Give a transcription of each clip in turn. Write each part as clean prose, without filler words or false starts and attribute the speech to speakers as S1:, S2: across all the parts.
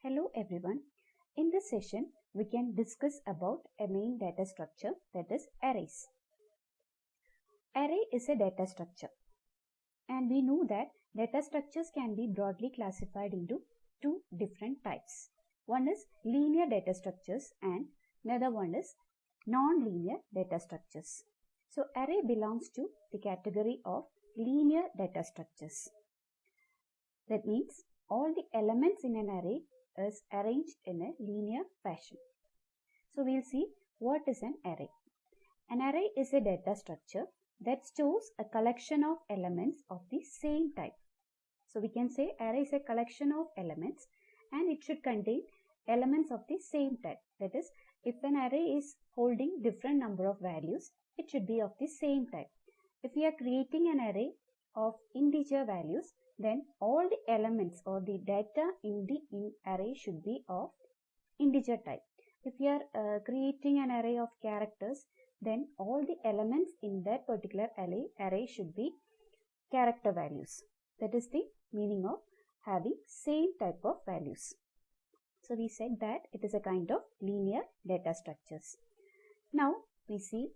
S1: Hello everyone. In this session, we can discuss about a main data structure, that is arrays. Array is a data structure, and we know that data structures can be broadly classified into two different types. One is linear data structures and another one is non-linear data structures. So array belongs to the category of linear data structures. That means all the elements in an array is arranged in a linear fashion. So we'll see what is an array. An array is a data structure that stores a collection of elements of the same type. So we can say array is a collection of elements and it should contain elements of the same type. That is, if an array is holding different number of values, it should be of the same type. If we are creating an array of integer values, then all the elements or the data in the array should be of integer type. If we are creating an array of characters, then all the elements in that particular array should be character values. That is the meaning of having same type of values. So we said that it is a kind of linear data structures. Now we see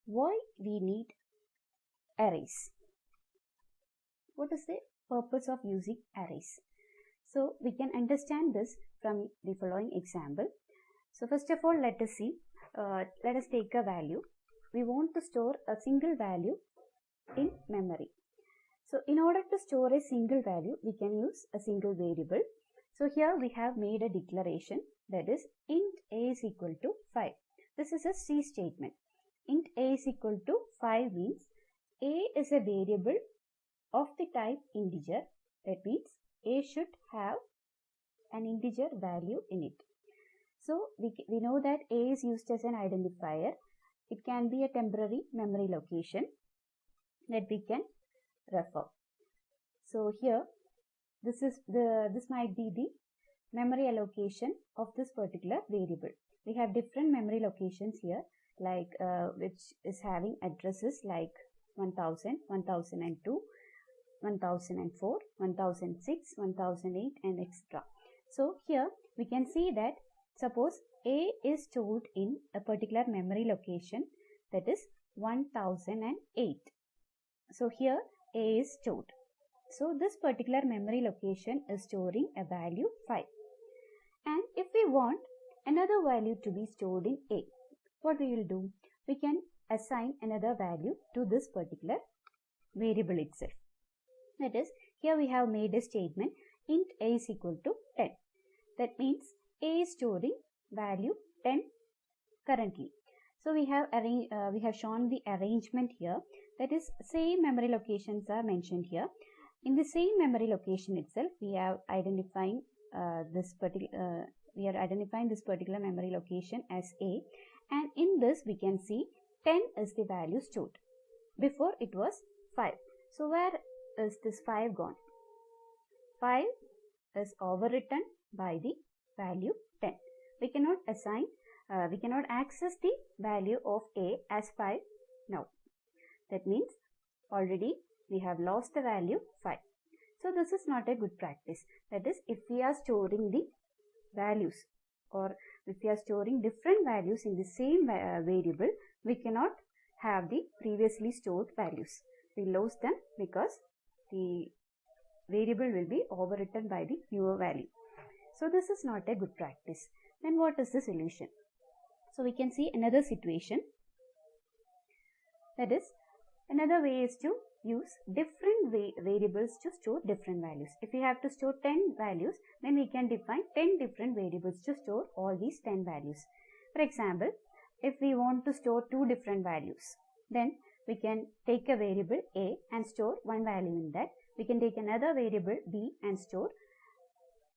S1: why we need arrays. What is the purpose of using arrays? So we can understand this from the following example. So first of all, let us see. Let us take a value. We want to store a single value in memory. So in order to store a single value, we can use a single variable. So here we have made a declaration, that is int a is equal to 5. This is a C statement. Int a is equal to 5 means a is a variable of the type integer. That means a should have an integer value in it. So we know that a is used as an identifier. It can be a temporary memory location that we can refer. So here this might be the memory allocation of this particular variable. We have different memory locations here, like which is having addresses like 1000, 1002, 1004, 1006, 1008 and etc. So here we can see that suppose a is stored in a particular memory location, that is 1008. So here a is stored. So this particular memory location is storing a value 5. And if we want another value to be stored in a, what we will do? We can assign another value to this particular variable itself. That is, here we have made a statement int a is equal to 10. That means a is storing value 10 currently. So we have shown the arrangement here. That is, same memory locations are mentioned here. In the same memory location itself, we are identifying this particular memory location as a, and in this we can see 10 is the value stored. Before it was 5. So where is this 5 gone? 5 is overwritten by the value 10. We cannot assign, we cannot access the value of a as 5 now. That means already we have lost the value 5. So this is not a good practice. That is, if we are storing the values or if we are storing different values in the same variable, we cannot have the previously stored values. We lose them because the variable will be overwritten by the newer value. So this is not a good practice. Then what is the solution? So we can see another situation. That is, another way is to use different variables to store different values. If we have to store 10 values, then we can define 10 different variables to store all these 10 values. For example, if we want to store 2 different values, then we can take a variable a and store one value in that. We can take another variable b and store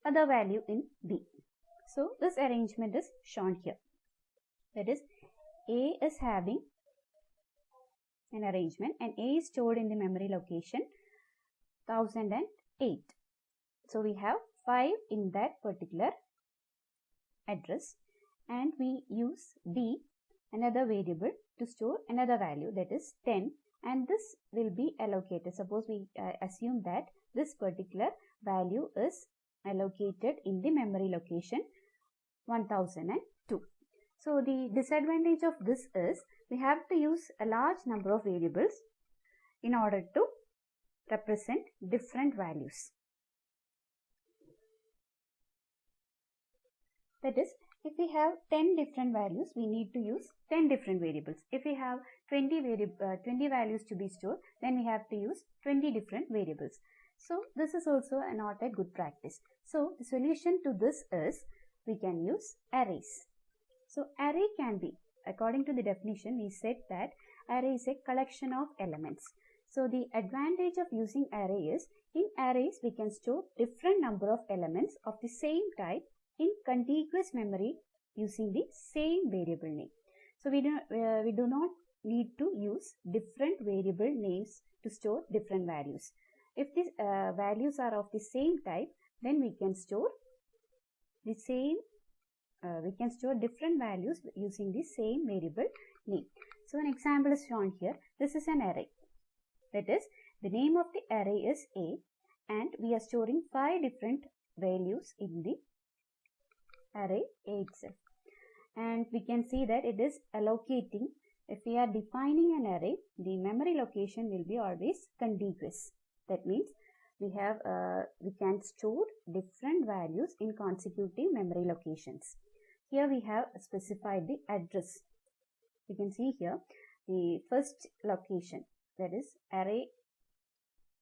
S1: other value in b. So this arrangement is shown here. That is, a is having an arrangement and a is stored in the memory location 1008. So we have 5 in that particular address, and we use b, another variable, to store another value, that is 10, and this will be allocated. Suppose we assume that this particular value is allocated in the memory location 1002. So the disadvantage of this is we have to use a large number of variables in order to represent different values. That is, if we have 10 different values, we need to use 10 different variables. If we have 20 values to be stored, then we have to use 20 different variables. So this is also not a good practice. So the solution to this is we can use arrays. So array can be, according to the definition, we said that array is a collection of elements. So the advantage of using array is, in arrays we can store different number of elements of the same type in contiguous memory using the same variable name. So we do not need to use different variable names to store different values. If these values are of the same type, then we can store the same we can store different values using the same variable name. So an example is shown here. This is an array. That is, the name of the array is A, and we are storing 5 different values in the array A itself. And we can see that it is allocating. If we are defining an array, the memory location will be always contiguous. That means we can store different values in consecutive memory locations. Here we have specified the address. You can see here the first location, that is array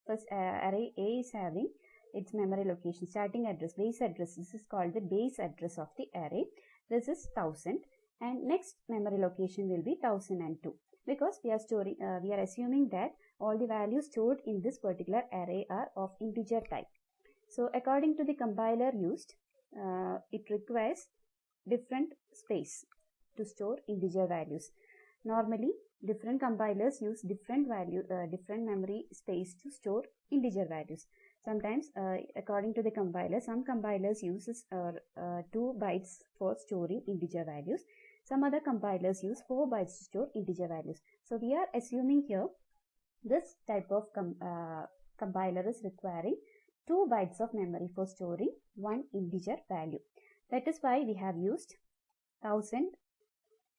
S1: A is having its memory location, starting address, base address. This is called the base address of the array. This is 1000, and next memory location will be 1002, because we are assuming that all the values stored in this particular array are of integer type. So according to the compiler used, it requires different space to store integer values. Normally, different compilers use different memory space to store integer values. Sometimes, according to the compiler, some compilers uses 2 bytes for storing integer values. Some other compilers use 4 bytes to store integer values. So we are assuming here this type of compiler is requiring 2 bytes of memory for storing one integer value. That is why we have used 1000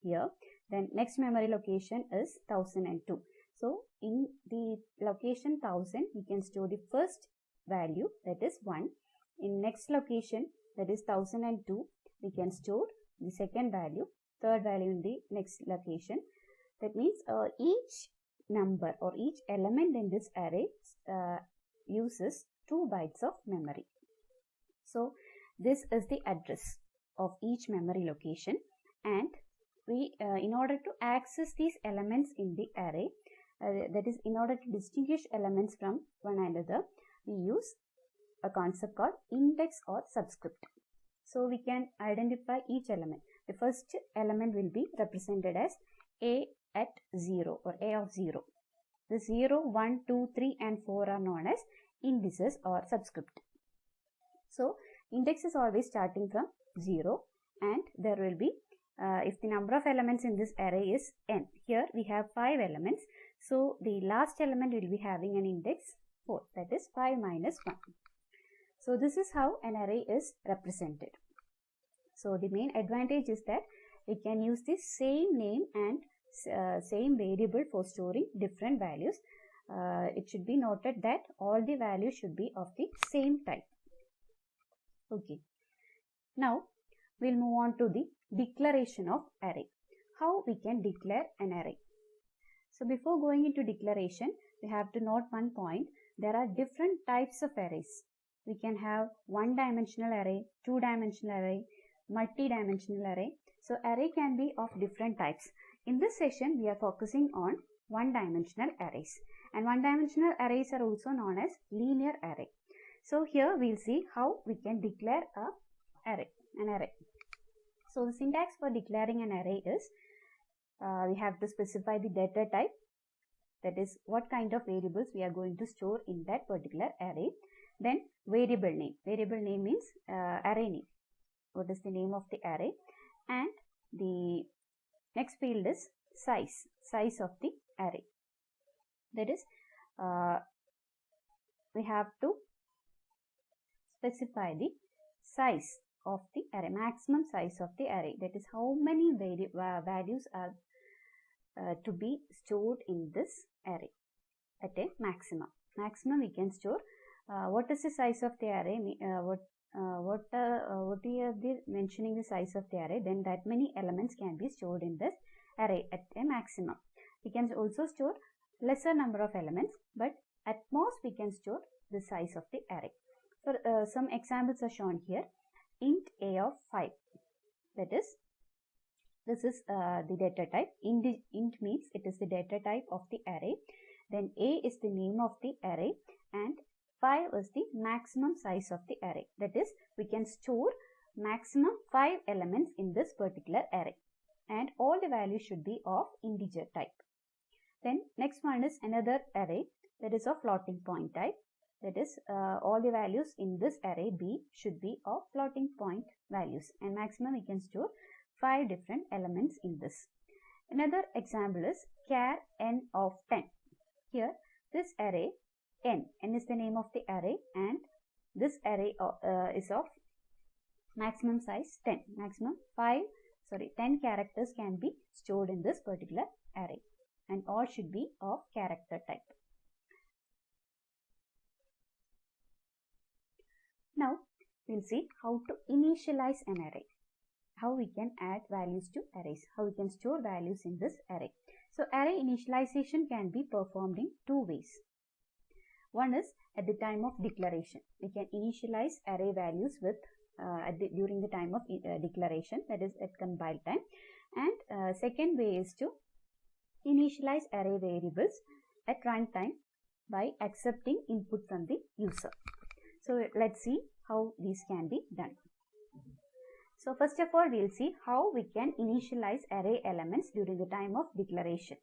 S1: here. Then next memory location is 1002. So in the location 1000, we can store the first value, that is 1. In next location, that is 1002, we can store the second value, third value in the next location. That means each number or each element in this array uses 2 bytes of memory. So this is the address of each memory location, and we in order to access these elements in the array, that is, in order to distinguish elements from one another, we use a concept called index or subscript. So we can identify each element. The first element will be represented as A at 0 or A of 0. The 0, 1, 2, 3 and 4 are known as indices or subscript. So index is always starting from 0, and there will be, if the number of elements in this array is n, here we have 5 elements. So the last element will be having an index 4, that is 5 minus 1. So this is how an array is represented. So the main advantage is that we can use the same name and same variable for storing different values. It should be noted that all the values should be of the same type. Okay. Now we'll move on to the declaration of array. How we can declare an array. So before going into declaration, we have to note one point. There are different types of arrays. We can have one-dimensional array, two-dimensional array, multi-dimensional array. So array can be of different types. In this session, we are focusing on one-dimensional arrays. And one-dimensional arrays are also known as linear array. So here we'll see how we can declare an array. So the syntax for declaring an array is, we have to specify the data type, that is what kind of variables we are going to store in that particular array. Then variable name. Variable name means array name. What is the name of the array? And the next field is size of the array. That is, we have to specify the size of the array, maximum size of the array. That is how many values are to be stored in this array at a maximum. Maximum we can store. What is the size of the array? What we are mentioning the size of the array, then that many elements can be stored in this array at a maximum. We can also store lesser number of elements, but at most we can store the size of the array. So some examples are shown here. Int a of 5, that is, this is the data type. Int means it is the data type of the array. Then a is the name of the array, and 5 is the maximum size of the array. That is, we can store maximum 5 elements in this particular array, and all the values should be of integer type. Then next one is another array that is of floating point type. That is, all the values in this array B should be of floating point values, and maximum we can store 5 different elements in this. Another example is char n of 10. Here this array n is the name of the array, and this array is of maximum size 10. Maximum 10 characters can be stored in this particular array, and all should be of character type. Now we'll see how to initialize an array, how we can add values to arrays, how we can store values in this array. So array initialization can be performed in two ways. One is at the time of declaration. We can initialize array values with during the time of declaration, that is at compile time. And second way is to initialize array variables at runtime by accepting input from the user. So let's see how these can be done. So first of all, we'll see how we can initialize array elements during the time of declaration.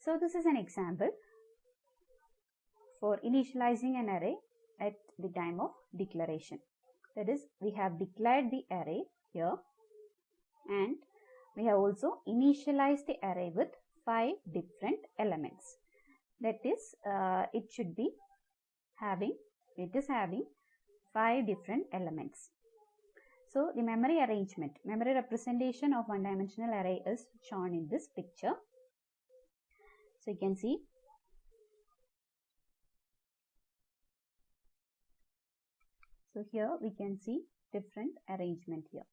S1: So this is an example for initializing an array at the time of declaration. That is, we have declared the array here, and we have also initialized the array with 5 different elements. That is, it is having 5 different elements. So the memory arrangement, memory representation of one-dimensional array is shown in this picture. So you can see so here we can see different arrangement here.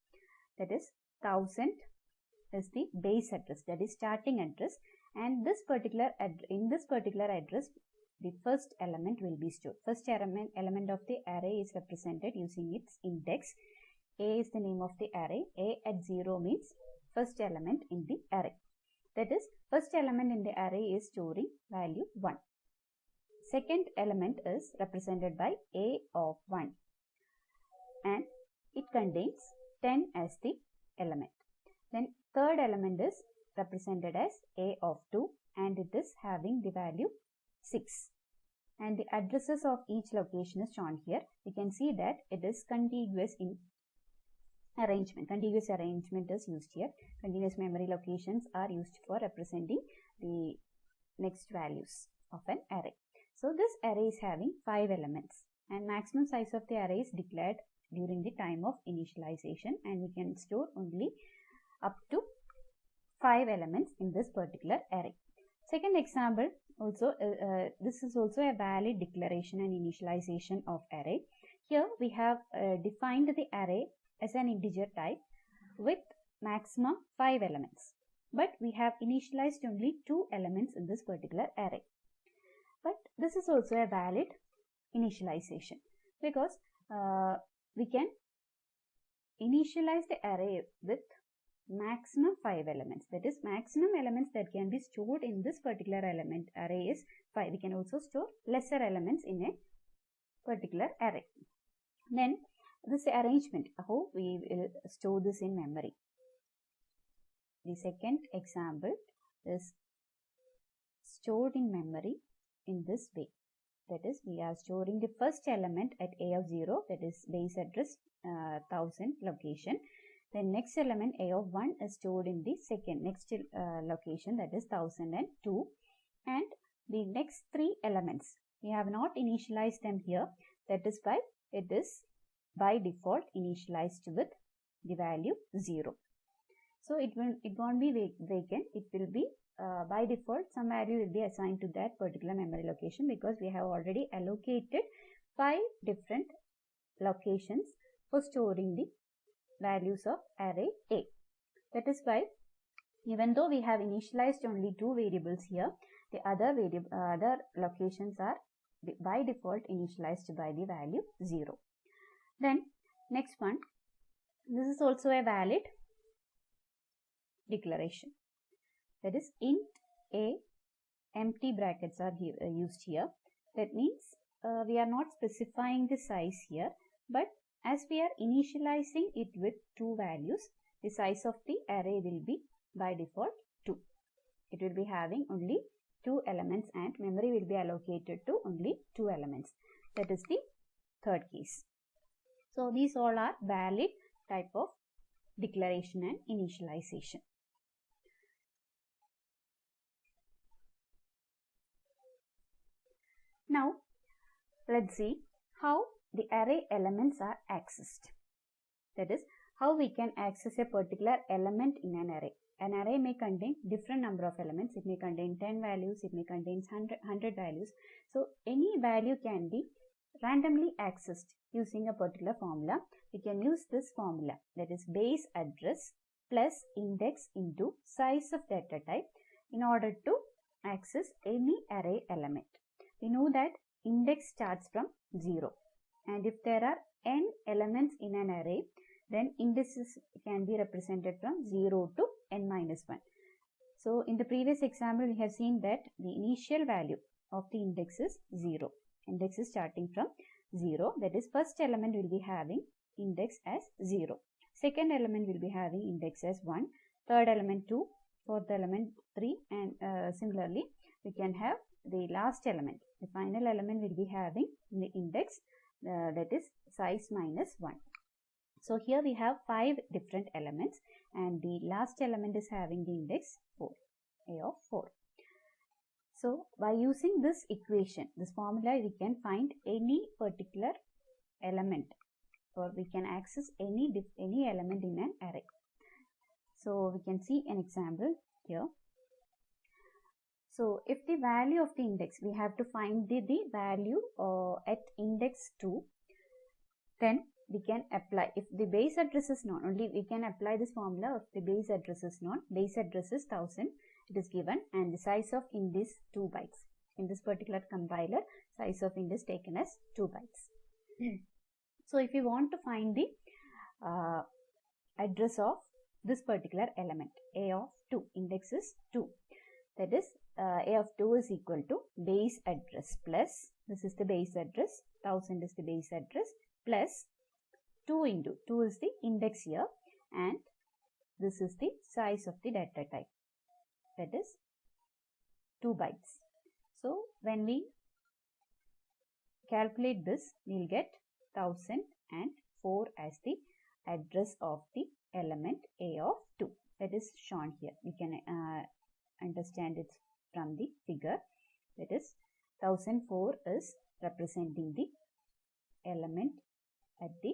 S1: That is, 1000 is the base address, that is starting address, and this particular in this particular address the first element will be stored. First element of the array is represented using its index. A is the name of the array. A at 0 means first element in the array. That is, first element in the array is storing value 1. Second element is represented by A of 1, and it contains 10 as the element. Then third element is represented as A of 2, and it is having the value 6. And the addresses of each location is shown here. You can see that it is contiguous in arrangement. Contiguous arrangement is used here. Continuous memory locations are used for representing the next values of an array. So this array is having 5 elements, and maximum size of the array is declared during the time of initialization, and we can store only up to 5 elements in this particular array. Second example, also this is also a valid declaration and initialization of array. Here we have defined the array as an integer type with maximum 5 elements, but we have initialized only 2 elements in this particular array. But this is also a valid initialization, because we can initialize the array with maximum 5 elements. That is, maximum elements that can be stored in this particular element array is 5. We can also store lesser elements in a particular array. Then this arrangement, how we will store this in memory. The second example is stored in memory in this way. That is, we are storing the first element at A of 0, that is base address 1000 location. Then next element A of 1 is stored in the next location, that is 1002. And the next 3 elements, we have not initialized them here. That is why it is by default initialized with the value 0. So it won't be vacant. It will be by default some value will be assigned to that particular memory location, because we have already allocated 5 different locations for storing the values of array A. That is why, even though we have initialized only 2 variables here, the other locations are by default initialized by the value 0. Then next one, this is also a valid declaration. That is int A, empty brackets are used here. That means we are not specifying the size here, but as we are initializing it with 2 values, the size of the array will be by default 2. It will be having only 2 elements and memory will be allocated to only 2 elements. That is the third case. So these all are valid type of declaration and initialization. Now let's see how the array elements are accessed. That is, how we can access a particular element in an array. An array may contain different number of elements. It may contain 10 values, it may contain 100 values. So any value can be randomly accessed using a particular formula. We can use this formula, that is base address plus index into size of data type, in order to access any array element. We know that index starts from 0, and if there are n elements in an array, then indices can be represented from 0 to n minus 1. So in the previous example, we have seen that the initial value of the index is 0. Index is starting from 0. That is, first element will be having index as 0. Second element will be having index as 1. Third element 2. Fourth element 3. And similarly, we can have the last element. The final element will be having the index that is size minus 1. So here we have 5 different elements, and the last element is having the index 4, A of 4. So by using this equation, this formula, we can find any particular element, or we can access any element in an array. So we can see an example here. So if the value of the index, we have to find the value at index 2, then we can apply, if the base address is known, only we can apply this formula. If the base address is known, base address is 1000, it is given, and the size of int is 2 bytes. In this particular compiler, size of int is taken as 2 bytes. So if you want to find the address of this particular element, A of 2, index is 2. That is, A of 2 is equal to base address plus, this is the base address, 1000 is the base address, plus 2 into 2 is the index here, and this is the size of the data type, that is 2 bytes. So when we calculate this, we will get 1004 as the address of the element A of 2. That is shown here. We can understand it from the figure. That is, 1004 is representing the element at the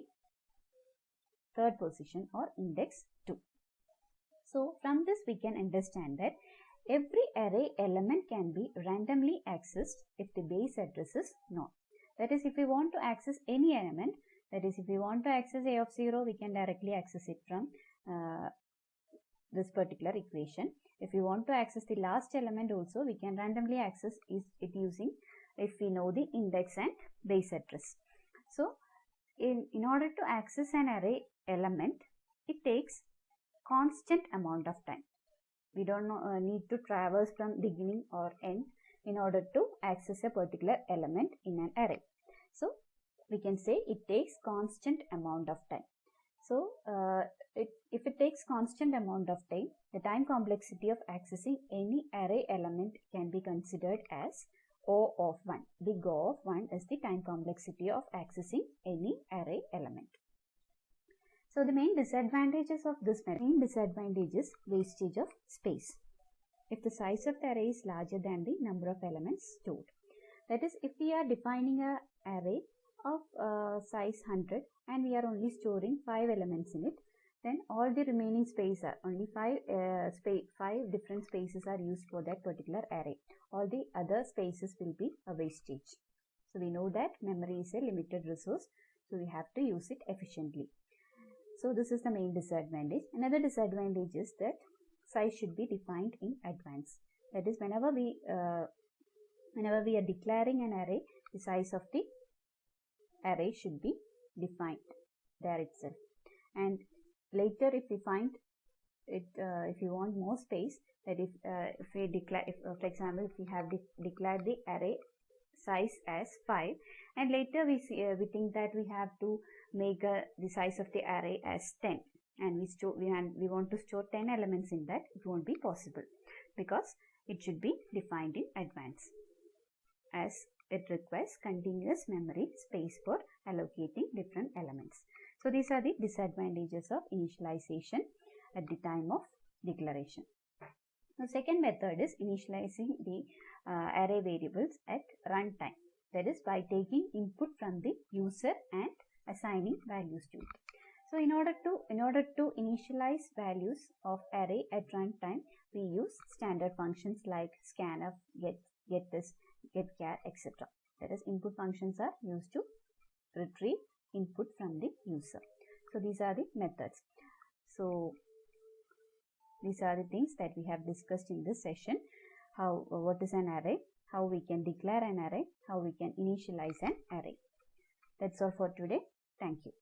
S1: third position, or index 2. So from this we can understand that every array element can be randomly accessed if the base address is known. That is, if we want to access any element, that is, if we want to access A of 0, we can directly access it from this particular equation. If we want to access the last element also, we can randomly access it using, if we know the index and base address. So in order to access an array element, it takes constant amount of time. We don't need to traverse from beginning or end in order to access a particular element in an array. So we can say it takes constant amount of time. So if it takes constant amount of time, the time complexity of accessing any array element can be considered as O of 1. Big O of 1 is the time complexity of accessing any array element. So the main disadvantages of this method, main disadvantage is wastage of space. If the size of the array is larger than the number of elements stored. That is, if we are defining an array of size 100 and we are only storing 5 elements in it, then all the remaining space are only 5 different spaces are used for that particular array. All the other spaces will be a wastage. So we know that memory is a limited resource, so we have to use it efficiently. So this is the main disadvantage. Another disadvantage is that size should be defined in advance. That is, whenever we are declaring an array, the size of the array should be defined there itself. And later, if we find it, if you want more space, that if we declare, for example, if we have declared the array size as 5, and later we think that we have to make the size of the array as 10, and we want to store 10 elements in that, it won't be possible because it should be defined in advance, as it requires continuous memory space for allocating different elements. So these are the disadvantages of initialization at the time of declaration. The second method is initializing the array variables at runtime. That is, by taking input from the user and assigning values to it. So in order to initialize values of array at runtime, we use standard functions like scanf, getThis, getChar, etc. That is, input functions are used to retrieve input from the user. So these are the methods. So these are the things that we have discussed in this session. What is an array, how we can declare an array, how we can initialize an array. That's all for today. Thank you.